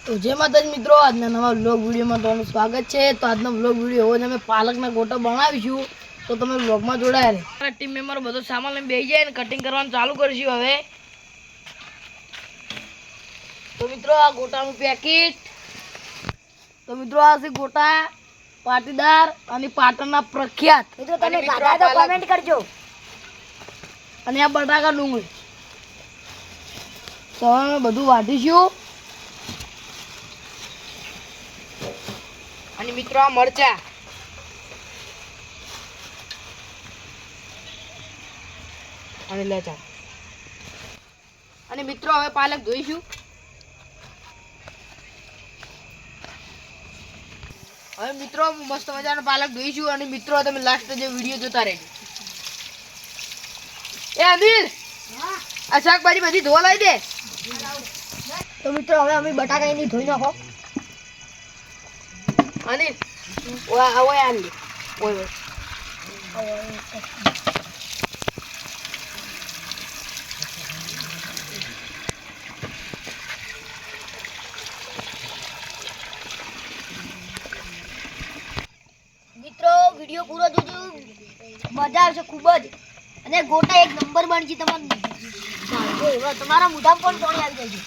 तो जय माता मित्रों आज नवा व्लॉग वीडियो में તમારું સ્વાગત છે। तो આજનો વ્લોગ વિડિયો એવો અમે પાલકના ગોટા બનાવીશું તો તમે વ્લોગમાં જોડાયા રહે। મારા ટીમ મેમ્બર બધો સામાન લઈને બેસી જાય ને કટિંગ કરવાનું ચાલુ કરીશું હવે। તો મિત્રો આ ગોટાનું પેકેટ તો મિત્રો આ છે ગોટા પાટીદાર અને પાટણના પ્રખ્યાત મિત્રો તમે ખાધા તો કમેન્ટ કરજો। અને આ બટાકા ડુંગળી તો અમે બધું વાટીશું। અને મિત્રો આ મરચા અને લચા અને મિત્રો હવે પાલક ધોઈશું। હવે મિત્રો મસ્ત મજાનો પાલક ધોઈશું અને મિત્રો તમે લાસ્ટ જે વિડિયો જોતા રહેજો। એ અનિલ આ શાકભાજી બધી ધોવા લાવી દે। તો મિત્રો હવે અમે બટાકા એની ધોઈ નાખો અનિલ ઓય ઓય આલી ઓય મિત્રો વિડિયો પૂરો જોજો મજા આવશે ખૂબ જ અને ગોટા એક નંબર બનશે તમારા મુઠામાં પણ પાણી આવી જશે।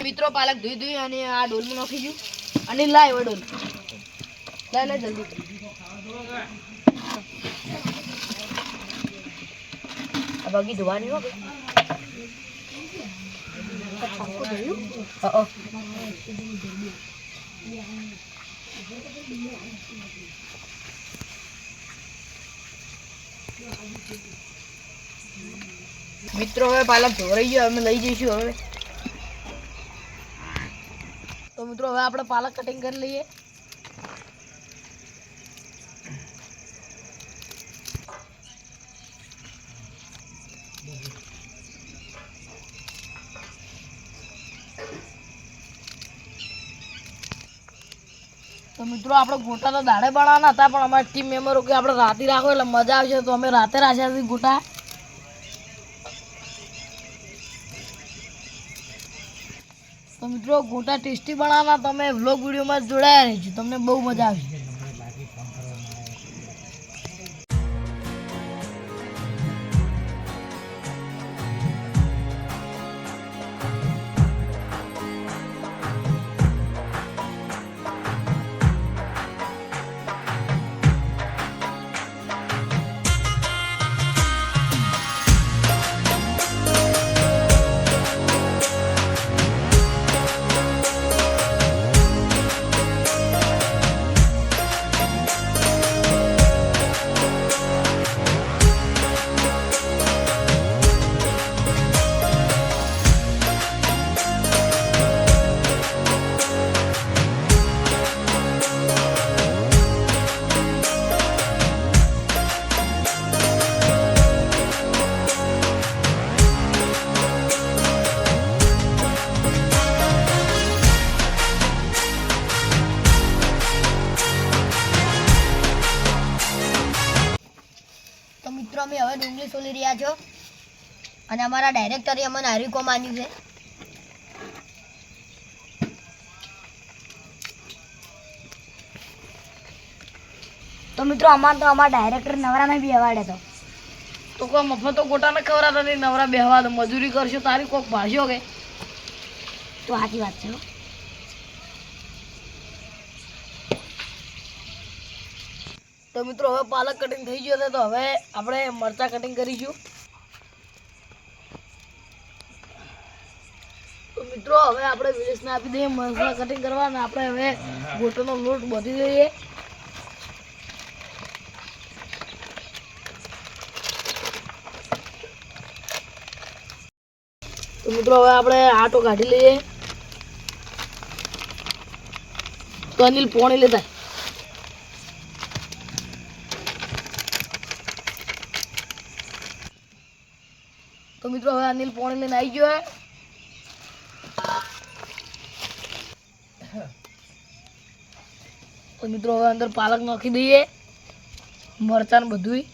મિત્રો પાલક ધોઈ અને આ ડોલમાં નાખીશું અને લાય વડોલ લાય જલ્દી આ બાકી ધોવાની હો મિત્રો હવે પાલક ધોરાઈ ગયો અમે લઈ જઈશું હવે। તો મિત્રો હવે આપણે પાલક કટિંગ કરી લઈએ। તો મિત્રો આપણે ગોટા તો દાડે બનાવવાના હતા પણ અમારા ટીમ મેમ્બરો કે આપણે રાતે રાખો એટલે મજા આવશે તો અમે રાતે રાખ્યા છે ગોટા। તો મિત્રો ગોટા ટેસ્ટી બનાવવાના તમે વ્લોગ વિડીયોમાં જોડાયા રહેજો તમને બહુ મજા આવશે। મિત્રો અમે હવે ડુંગળી સોલી રહ્યા છો અને અમારા ડાયરેક્ટરે અમને હારીકો માન્યું છે। તો મિત્રો અમારા ડાયરેક્ટર નવરાને બી હવાડે તો કોઈ મફત તો ગોટાને ખવડાવતા નહીં નવરા બેહવા તો મજૂરી કરશો તારી કોક ભાષ્યો કે તો સાચી વાત છે। તો મિત્રો હવે પાલક કટિંગ થઈ ગયો છે તો હવે આપણે મરચા કટિંગ કરીશું। તો મિત્રો હવે આપણે વિલેસને આપી દઈએ મરચા કટિંગ કરવા અને આપણે હવે ગોટાનો લોટ બાંધી દઈએ। તો મિત્રો હવે આપણે આટો કાઢી લઈએ। તો અનિલ પોણી લેતા तो मित्रों હવે અનિલ પાણી લઈને આવી ગયો તો મિત્રો હવે અંદર પાલક નાખી દઈએ મરચાં બધુંય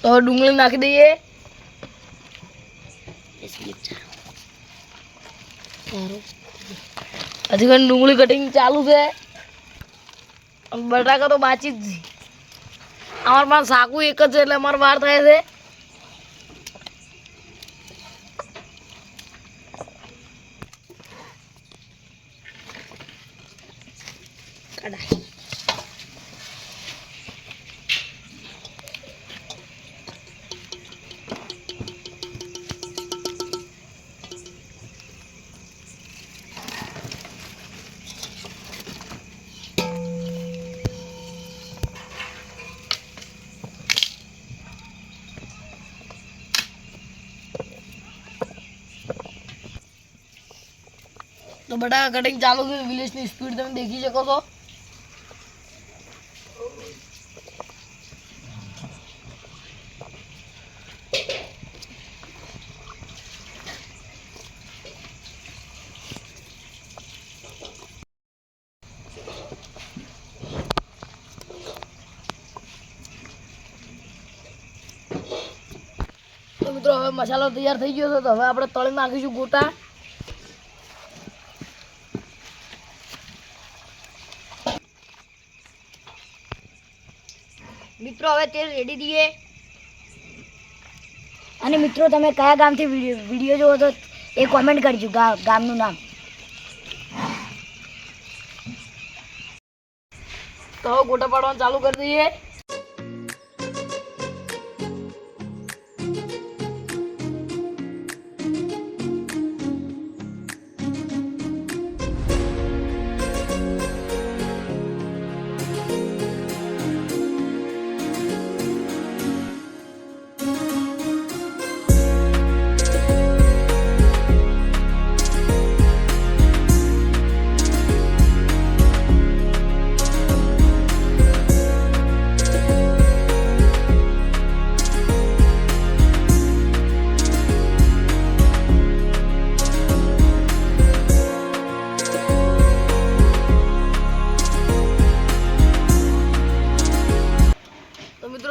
તો હવે ડુંગળી નાખી દઈએ. હજી પણ ડુંગળી કટિંગ ચાલુ છે. બટાકા તો બાચી જ છે. અમારા પાસે સાકુ એક જ છે એટલે અમારે વાર થાય છે. તો બટાકા કટિંગ ચાલુ છે. વિલેજની સ્પીડ તમે દેખી શકો છો. તો મિત્રો હવે મસાલો તૈયાર થઈ ગયો છે. તો હવે આપણે તળી નાખીશું ગોટા. મિત્રો હવે તેલ રેડી દઈએ. અને મિત્રો તમે કયા ગામથી વિડીયો જોવો તો એ કોમેન્ટ કરજો ગામનું નામ. તો હવે ગોટા પાડવાનું ચાલુ કરી દઈએ.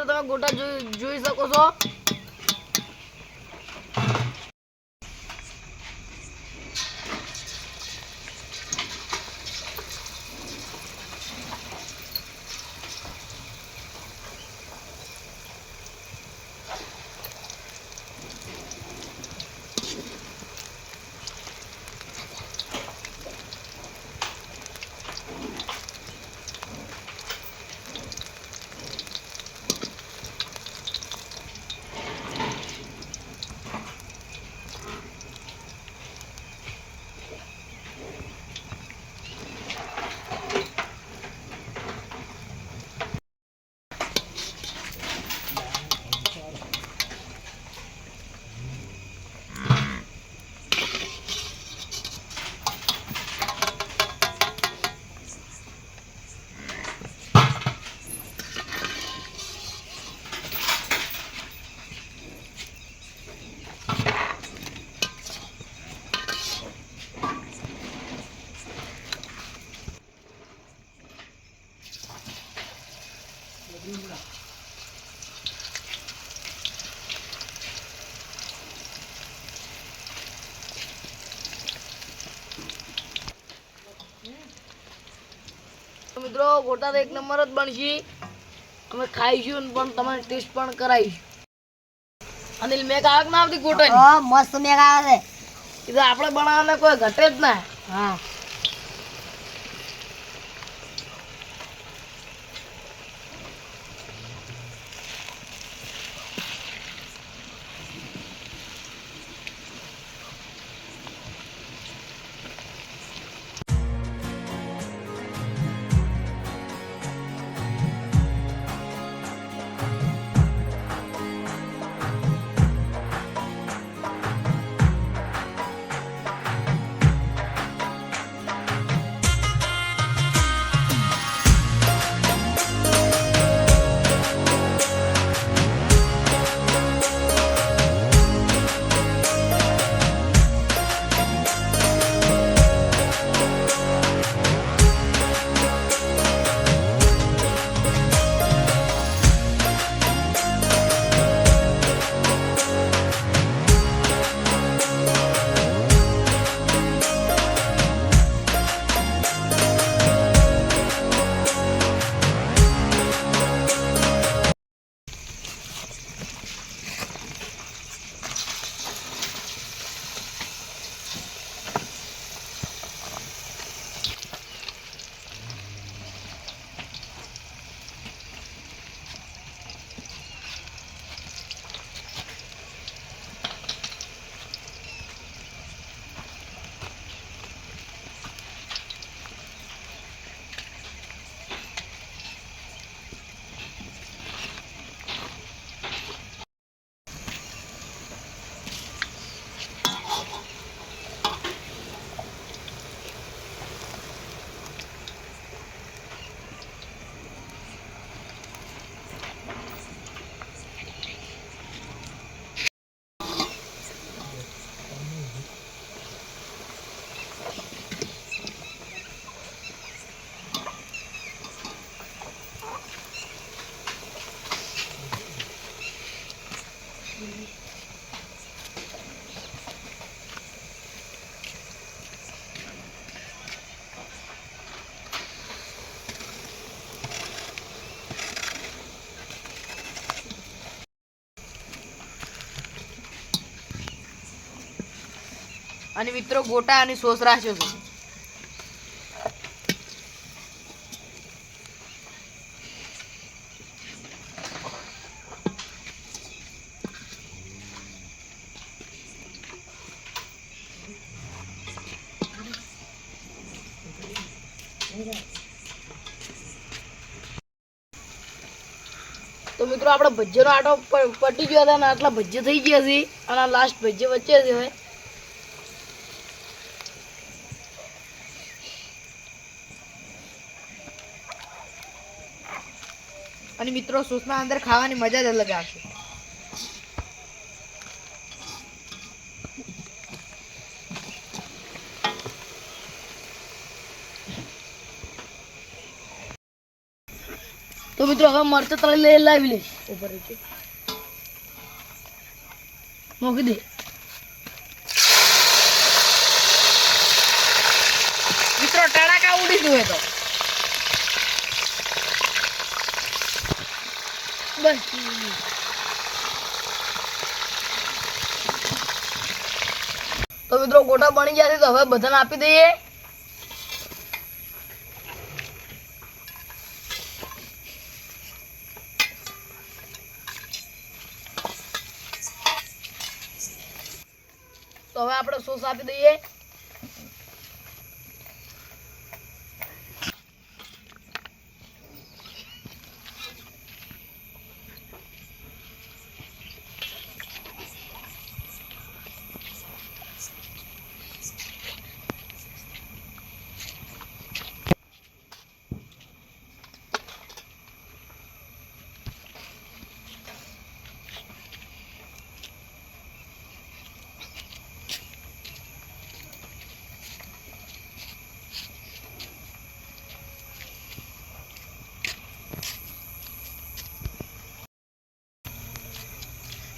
તમે ગોટા જોઈ શકો છો. મિત્રો ગોટા તો એક નંબર જ બનશે. અમે ખાઈશું પણ તમારે ટેસ્ટ પણ કરાવીશું. અનિલ મેક આવે ના આવતી ગોટાની? હા મસ્ત મેક આવે છે. એ તો આપણે બનાવવાને કોઈ ઘટે જ ના. હા અને મિત્રો ગોટા અને સોસ રાખ્યો છે. તો મિત્રો આપણો ભજીયાનો આટો પટી ગયો હતો અને આટલા ભજીયા થઈ ગયા છે અને લાસ્ટ ભજીયા વચ્ચે છે હવે. અને મિત્રો સોસના અંદર ખાવાની મજા જ અલગ આવશે. તો મિત્રો હવે મરચાં તળી લાવી લઈશ. ઉપર મૂકી દે. મિત્રો ટડાકા ઉડી દઉં તો બસ. તો મિત્રો ગોટા બની ગયા છે તો હવે બધાને આપી દઈએ. તો હવે આપણે સોસ આપી દઈએ.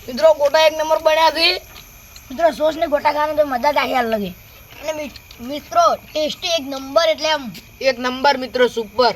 મિત્રો ગોટા એક નંબર બન્યા છે. મિત્રો સોસ ને ગોટા ખાવાની તો મજા જ આખી અલગ છે. અને મિત્રો ટેસ્ટી એક નંબર એટલે આમ એક નંબર મિત્રો સુપર.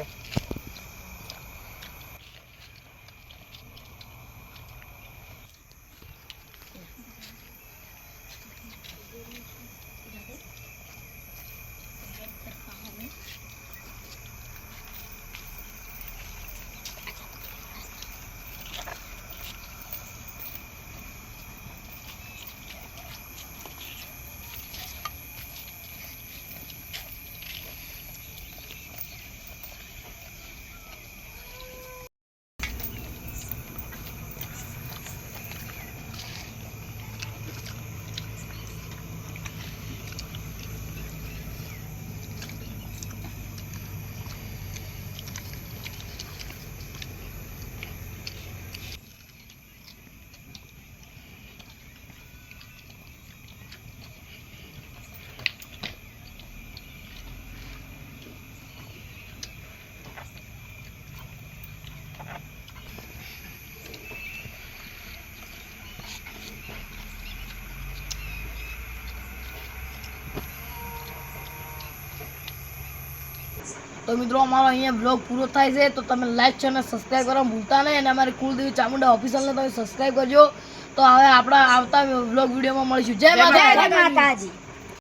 તો મિત્રો અમારો અહીંયા બ્લોગ પૂરો થાય છે. તો તમે લાઈક છે અને સબસ્ક્રાઈબ કરવા ભૂલતા નહીં. અને અમારી કુલદેવી ચામુંડા ઓફિશિયલને તમે સબસ્ક્રાઈબ કરજો. તો હવે આપણા આવતા બ્લોગ વિડીયોમાં મળીશું. જય માતાજી.